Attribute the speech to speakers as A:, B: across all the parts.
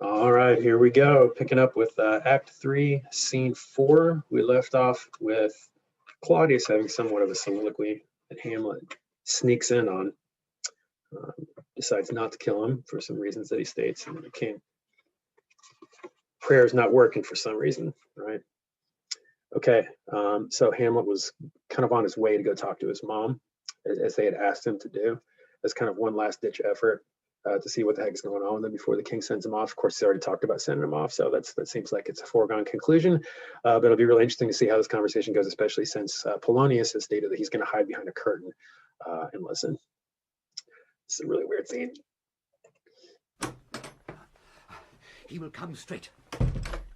A: All right, here we go. Picking up with Act 3, Scene 4. We left off with Claudius having somewhat of a soliloquy that Hamlet sneaks in on, decides not to kill him for some reasons that he states, and the king. Prayer's not working for some reason, right? Okay, so Hamlet was kind of on his way to go talk to his mom, as they had asked him to do, as kind of one last ditch effort. To see what the heck is going on with him before the king sends him off. Of course, he already talked about sending him off, so that seems like it's a foregone conclusion. But it'll be really interesting to see how this conversation goes, especially since Polonius has stated that he's going to hide behind a curtain and listen. It's a really weird scene.
B: He will come straight.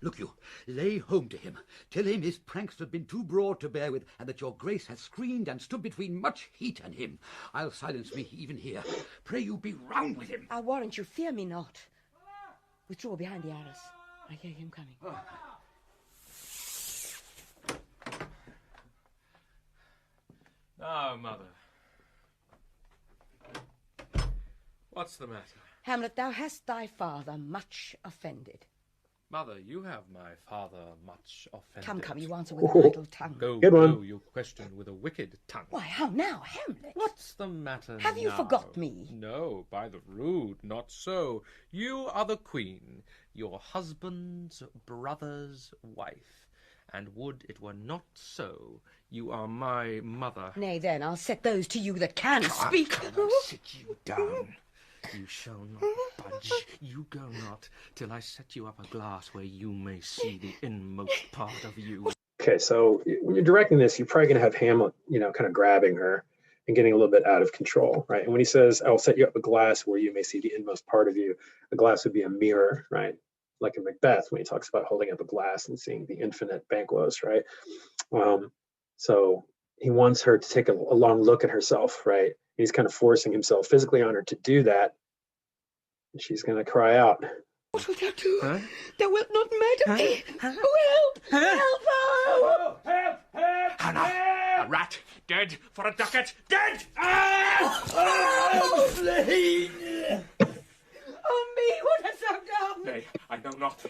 B: Look you, lay home to him. Tell him his pranks have been too broad to bear with, and that your grace has screened and stood between much heat and him. I'll silence me even here. Pray you be round with him.
C: I warrant you, fear me not. Withdraw behind the arras. I hear him coming.
D: Now, Mother. What's the matter?
C: Hamlet, thou hast thy father much offended.
D: Mother, you have my father much offended.
C: Come, you answer with an idle tongue.
D: Go, you question with a wicked tongue.
C: Why, how now, Hamlet?
D: What's the matter
C: Have you forgot me?
D: No, by the rood, not so. You are the queen, your husband's brother's wife. And would it were not so, you are my mother.
C: Nay, then, I'll set those to you that can speak.
D: Come, sit you down. You shall not budge, you go not, till I set you up a glass where you may see the inmost part of you.
A: Okay, so when you're directing this, you're probably going to have Hamlet, kind of grabbing her and getting a little bit out of control, right? And when he says, I'll set you up a glass where you may see the inmost part of you, a glass would be a mirror, right? Like in Macbeth, when he talks about holding up a glass and seeing the infinite Banquos, right? So he wants her to take a long look at herself, right? He's kind of forcing himself physically on her to do that. And she's going to cry out.
C: What wilt thou do?
D: Huh?
C: Thou wilt not murder me. Oh, help! Help! Oh!
D: Help! Hannah! A rat! Dead for a ducat! Dead! Oh,
C: me! What hast thou done?
D: Nay, I know not.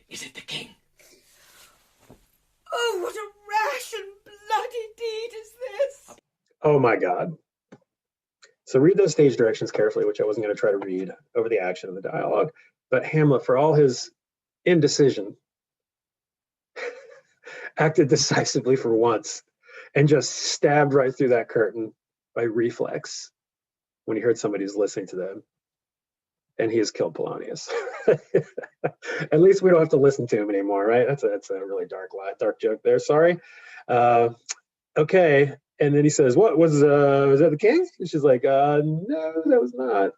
D: Is it the king?
C: Oh, what a rash and bloody deed is this!
A: Oh my God. So read those stage directions carefully, which I wasn't going to try to read over the action of the dialogue. But Hamlet, for all his indecision, acted decisively for once and just stabbed right through that curtain by reflex when he heard somebody's listening to them. And he has killed Polonius. At least we don't have to listen to him anymore, right? That's a really dark joke there. Sorry. Okay. And then he says, "What was that the king?" And she's like, "No, that was not."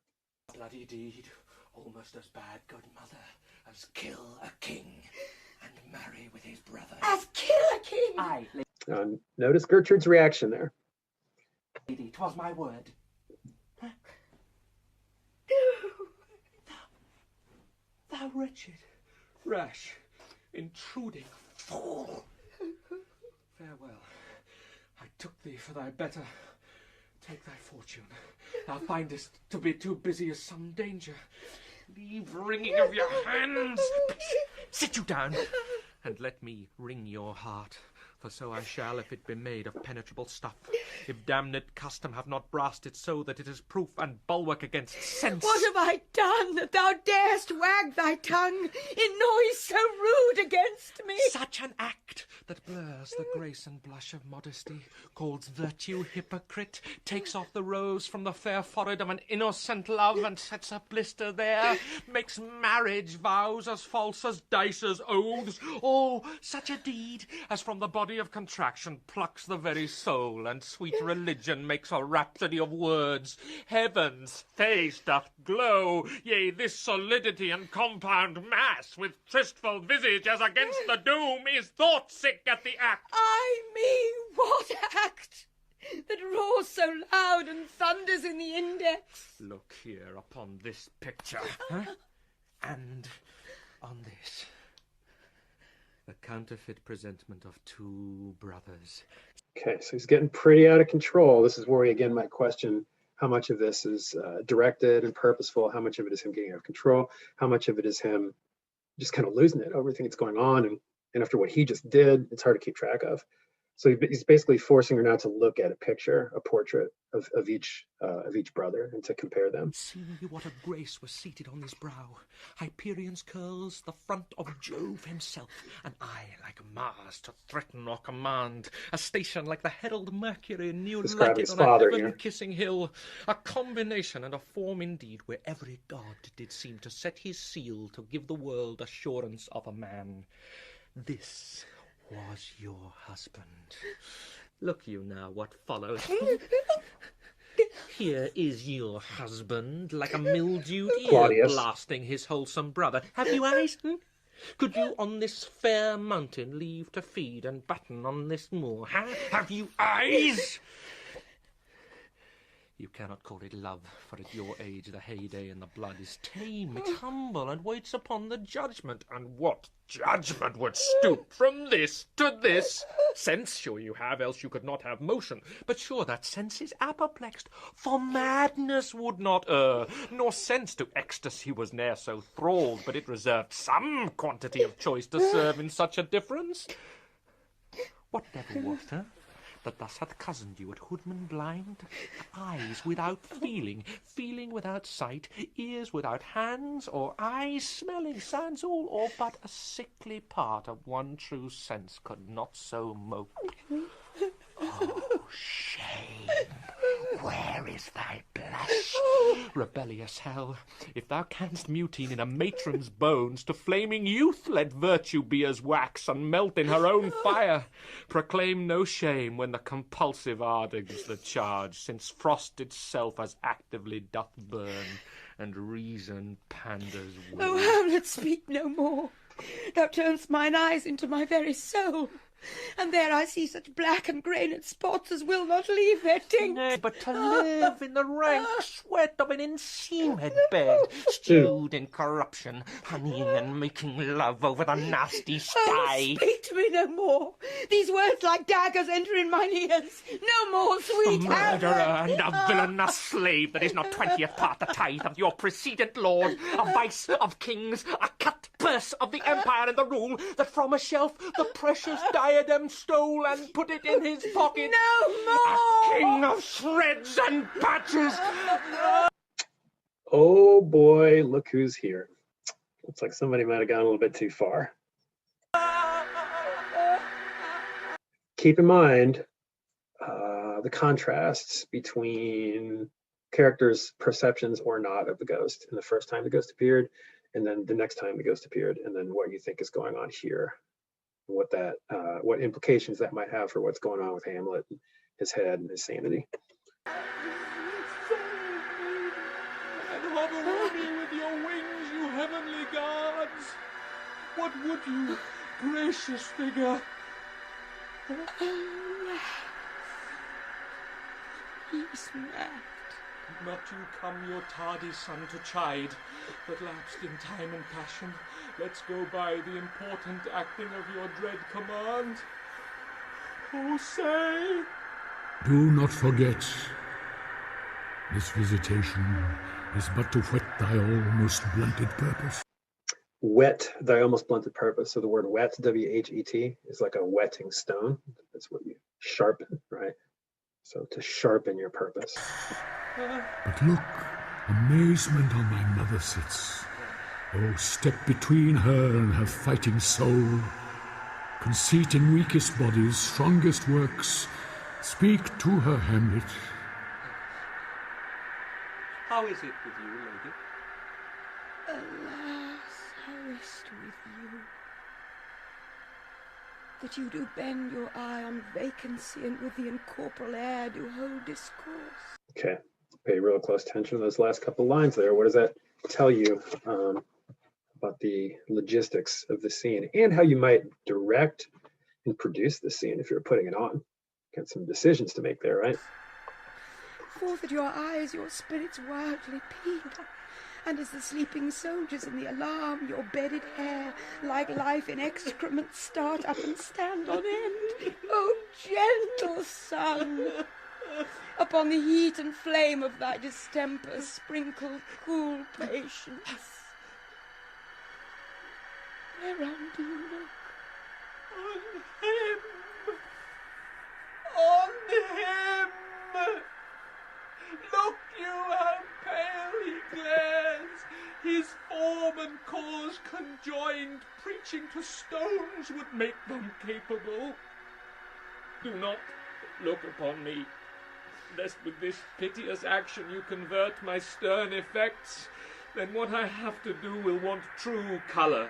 D: Bloody deed, almost as bad, good mother, as kill a king and marry with his brother.
C: As kill a king.
D: Aye,
A: Notice Gertrude's reaction there.
D: lady, 'twas my word. Thou wretched, rash, intruding fool. Farewell. I took thee for thy better. Take thy fortune. Thou findest to be too busy as some danger. Leave wringing of your hands. Sit you down, and let me wring your heart. For so I shall, if it be made of penetrable stuff, if damned custom have not brassed it so that it is proof and bulwark against sense.
C: What have I done that thou darest wag thy tongue in noise so rude against me?
D: Such an act that blurs the grace and blush of modesty, calls virtue hypocrite, takes off the rose from the fair forehead of an innocent love and sets a blister there, makes marriage vows as false as dice as oaths. Oh, such a deed as from the body of contraction plucks the very soul, and sweet religion makes a rhapsody of words. Heaven's face doth glow, yea, this solidity and compound mass, with tristful visage as against the doom, is thought sick at the act.
C: Ay me, what act that roars so loud and thunders in the index?
D: Look here upon this picture, and on this. A counterfeit presentment of two brothers.
A: Okay, so he's getting pretty out of control. This is where we again might question how much of this is directed and purposeful, how much of it is him getting out of control, how much of it is him just kind of losing it over everything that's going on. And after what he just did, it's hard to keep track of. So he's basically forcing her now to look at a picture, a portrait of each brother, and to compare them.
D: See what a grace was seated on his brow. Hyperion's curls, the front of Jove himself, an eye like Mars to threaten or command, a station like the herald Mercury new lighted on a heaven-kissing hill, a combination and a form indeed where every god did seem to set his seal to give the world assurance of a man. This was your husband. Look you now what follows. Here is your husband, like a mildewed ear blasting his wholesome brother. Have you eyes? Could you on this fair mountain leave to feed and batten on this moor? Have you eyes? You cannot call it love, for at your age the heyday and the blood is tame, it's humble, and waits upon the judgment. And what judgment would stoop from this to this? Sense sure you have, else you could not have motion. But sure that sense is apoplexed, for madness would not err, nor sense to ecstasy was ne'er so thralled, but it reserved some quantity of choice to serve in such a difference. What devil was there that thus hath cozened you at hoodman blind? Eyes without feeling, feeling without sight, ears without hands or eyes, smelling sans all, or but a sickly part of one true sense could not so mope. Oh, shame! Where is thy blush? Rebellious hell, if thou canst mutine in a matron's bones, to flaming youth let virtue be as wax, and melt in her own fire. Proclaim no shame when the compulsive ardors the charge, since frost itself as actively doth burn, and reason panders will.
C: Oh, Hamlet, speak no more. Thou turn'st mine eyes into my very soul, and there I see such black and grained spots as will not leave their tinct.
D: Nay, but to live in the rank sweat of an enseamed bed, stewed in corruption, honeying and making love over the nasty sty.
C: Oh, speak to me no more. These words like daggers enter in mine ears. No more, sweet
D: A murderer
C: Hamlet.
D: and a villain, a slave that is not 20th part the tithe of your precedent lord, a vice of kings, a cut purse of the empire and the rule, that from a shelf the precious diadem stole and put it in his pocket.
C: No more.
D: A king of shreds and patches.
A: Oh boy, look who's here. Looks like somebody might have gone a little bit too far. Keep in mind the contrasts between characters' perceptions or not of the ghost in the first time the ghost appeared, and then the next time the ghost appeared, and then what you think is going on here, and what implications that might have for what's going on with Hamlet, his head, and his sanity.
D: And hover over me with your wings, you heavenly gods. What would you, gracious figure?
C: He's mad.
D: Did not you come your tardy son to chide, that lapsed in time and passion? Let's go by the important acting of your dread command. Oh, say!
E: Do not forget, this visitation is but to whet thy almost blunted purpose.
A: Whet thy almost blunted purpose. So the word whet, W-H-E-T, is like a whetting stone. That's what you sharpen, right? So to sharpen your purpose.
E: But look, amazement on my mother sits. Oh, step between her and her fighting soul. Conceit in weakest bodies, strongest works. Speak to her, Hamlet.
D: How is it with you, lady?
C: Alas, how is't with you, that you do bend your eye on vacancy, and with the incorporeal air do hold discourse?
A: Okay, pay real close attention to those last couple lines there. What does that tell you about the logistics of the scene, and how you might direct and produce the scene if you're putting it on? Got some decisions to make there, right?
C: Forth at your eyes your spirits wildly peal, and as the sleeping soldiers in the alarm, your bedded hair, like life in excrement, start up and stand on end. Oh, gentle son! Upon the heat and flame of thy distemper sprinkle cool patience. Whereon do you look?
D: On him! On him! Look you how pale he glares! His form and cause conjoined, preaching to stones would make them capable. Do not look upon me, lest with this piteous action you convert my stern effects. Then what I have to do will want true colour,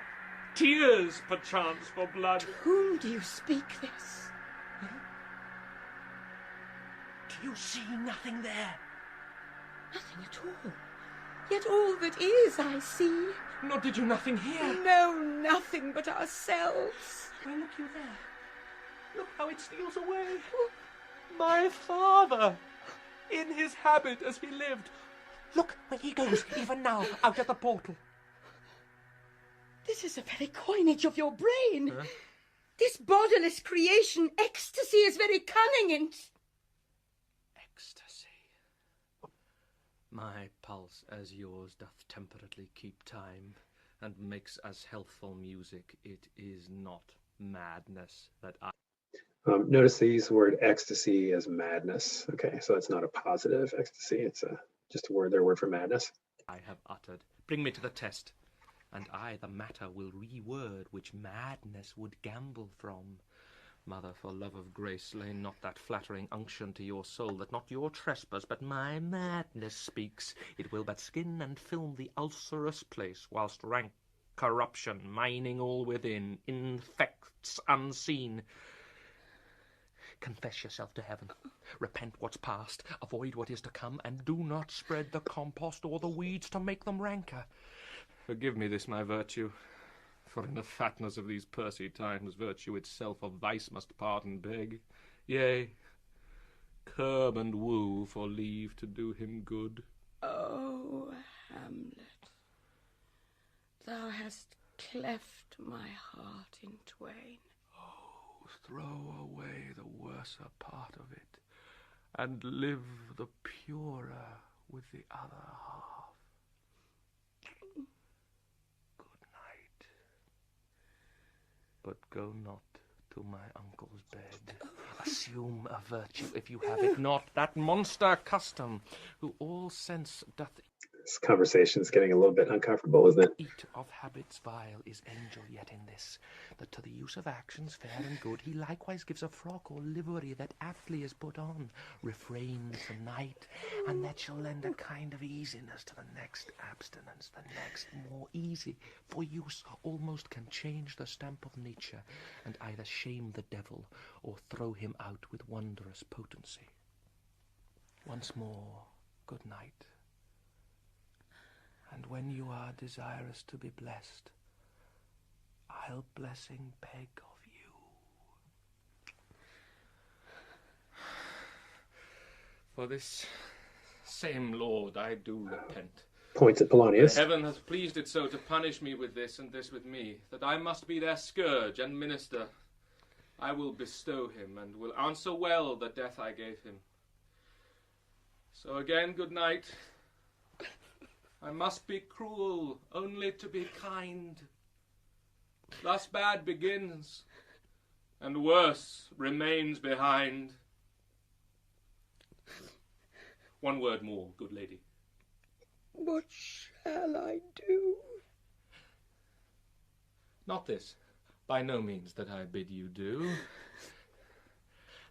D: tears perchance for blood.
C: To whom do you speak this?
D: Do you see nothing there?
C: Nothing at all. Yet all that is I see.
D: Nor did you nothing hear?
C: No, nothing but ourselves.
D: Why, look you there. Look how it steals away. My father, in his habit as he lived. Look where he goes, even now, out at the portal.
C: This is the very coinage of your brain. This bodiless creation, ecstasy, is very cunning in...
D: Ecstasy. My pulse as yours doth temperately keep time, and makes as healthful music. It is not madness that I...
A: Notice they use the word ecstasy as madness. Okay, so it's not a positive ecstasy. It's just a word, their word for madness.
D: I have uttered. Bring me to the test, and I the matter will reword which madness would gamble from. Mother, for love of grace, lay not that flattering unction to your soul, that not your trespass, but my madness speaks. It will but skin and film the ulcerous place, whilst rank corruption, mining all within, infects unseen. Confess yourself to heaven, repent what's past, avoid what is to come, and do not spread the compost or the weeds to make them ranker. Forgive me this my virtue, for in the fatness of these pursy times virtue itself of vice must pardon beg. Yea, curb and woo for leave to do him good.
C: Oh, Hamlet, thou hast cleft my heart in twain.
D: Oh, throw away the worser part of it, and live the purer with the other half. Good night. But go not to my uncle's bed. Assume a virtue if you have it not, that monster custom, who all sense doth
A: This conversation is getting a little bit uncomfortable, isn't it?
D: eat of habits vile, is angel yet in this, that to the use of actions fair and good he likewise gives a frock or livery that aptly is put on, refrains the night, and that shall lend a kind of easiness to the next abstinence, the next more easy, for use almost can change the stamp of nature, and either shame the devil or throw him out with wondrous potency. Once more, good night. And when you are desirous to be blessed, I'll blessing beg of you. For this same Lord I do repent.
A: Points at Polonius.
D: Heaven hath pleased it so to punish me with this and this with me, that I must be their scourge and minister. I will bestow him, and will answer well the death I gave him. So again, good night. I must be cruel, only to be kind. Thus bad begins, and worse remains behind. One word more, good lady.
C: What shall I do?
D: Not this, by no means that I bid you do.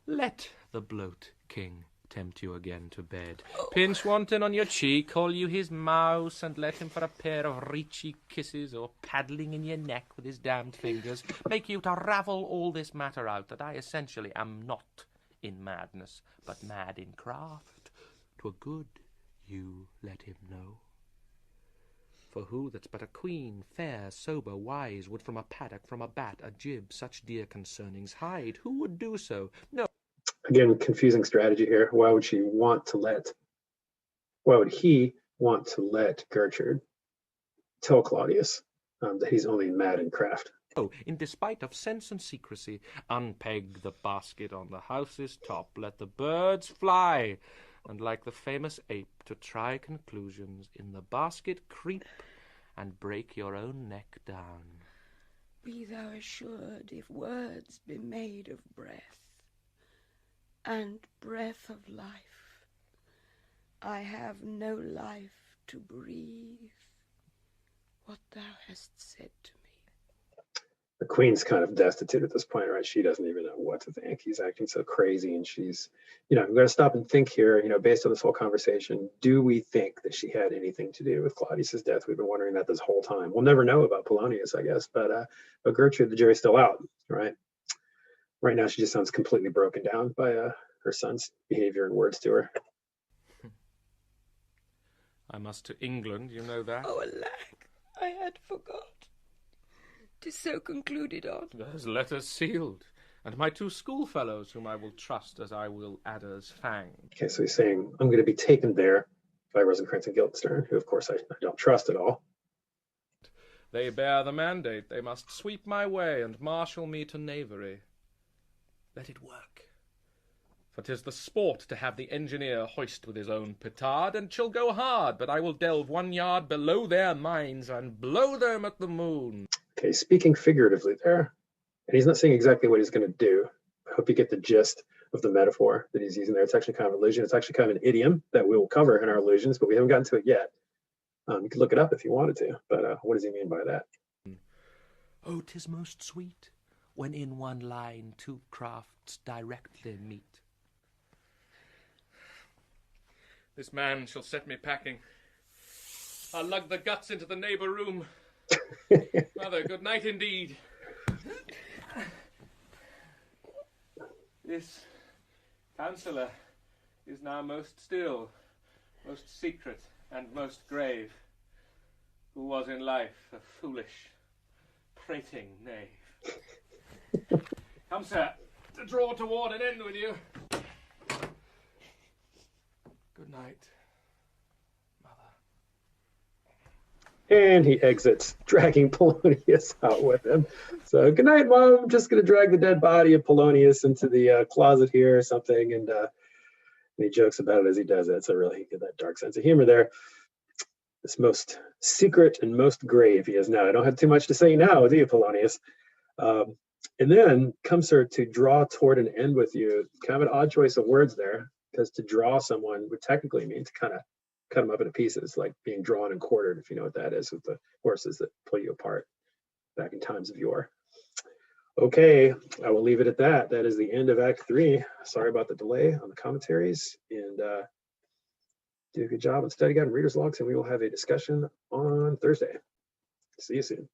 D: Let the bloat king tempt you again to bed. Pinch wanton on your cheek, call you his mouse, and let him for a pair of reechy kisses, or paddling in your neck with his damned fingers, make you to ravel all this matter out, that I essentially am not in madness, but mad in craft. 'Twere good you let him know. For who that's but a queen, fair, sober, wise, would from a paddock, from a bat, a jib, such dear concernings hide? Who would do so? No.
A: Again, confusing strategy here. Why would he want to let Gertrude tell Claudius that he's only mad in craft?
D: Oh, in despite of sense and secrecy, unpeg the basket on the house's top, let the birds fly, and like the famous ape, to try conclusions, in the basket creep, and break your own neck down.
C: Be thou assured, if words be made of breath, and breath of life, I have no life to breathe what thou hast said to me.
A: The queen's kind of destitute at this point, right? She doesn't even know what to think. He's acting so crazy, and she's, I'm going to stop and think here, based on this whole conversation, do we think that she had anything to do with Claudius's death? We've been wondering that this whole time. We'll never know about Polonius, I guess, but Gertrude, the jury's still out, right? Right now, she just sounds completely broken down by her son's behavior and words to her.
D: I must to England, you know that.
C: Oh, alack, I had forgot. 'Tis so concluded on.
D: There's letters sealed, and my 2 schoolfellows, whom I will trust as I will adders fang.
A: Okay, so he's saying, I'm going to be taken there by Rosencrantz and Guildenstern, who, of course, I don't trust at all.
D: They bear the mandate. They must sweep my way and marshal me to knavery. Let it work. For 'tis the sport to have the engineer hoist with his own petard, and 'twill go hard, but I will delve 1 yard below their minds and blow them at the moon.
A: Okay, speaking figuratively there, and he's not saying exactly what he's going to do. I hope you get the gist of the metaphor that he's using there. It's actually kind of an allusion. It's actually kind of an idiom that we will cover in our allusions, but we haven't gotten to it yet. You could look it up if you wanted to, but what does he mean by that?
D: Oh, 'tis most sweet, when in one line 2 crafts directly meet. This man shall set me packing. I'll lug the guts into the neighbour room. Mother, good night indeed. This counsellor is now most still, most secret, and most grave, who was in life a foolish, prating knave. Come, sir, to draw toward an end with you. Good night.
A: And he exits, dragging Polonius out with him. So, good night, Mom. I'm just going to drag the dead body of Polonius into the closet here or something. And he jokes about it as he does it. So, really, get that dark sense of humor there. This most secret and most grave he is now. I don't have too much to say now, do you, Polonius? And then comes her to draw toward an end with you. Kind of an odd choice of words there, because to draw someone would technically mean to kind of cut them up into pieces, like being drawn and quartered, if you know what that is, with the horses that pull you apart back in times of yore. Okay, I will leave it at that. That is the end of Act 3. Sorry about the delay on the commentaries, and do a good job on study guide and reader's logs, and we will have a discussion on Thursday. See you soon.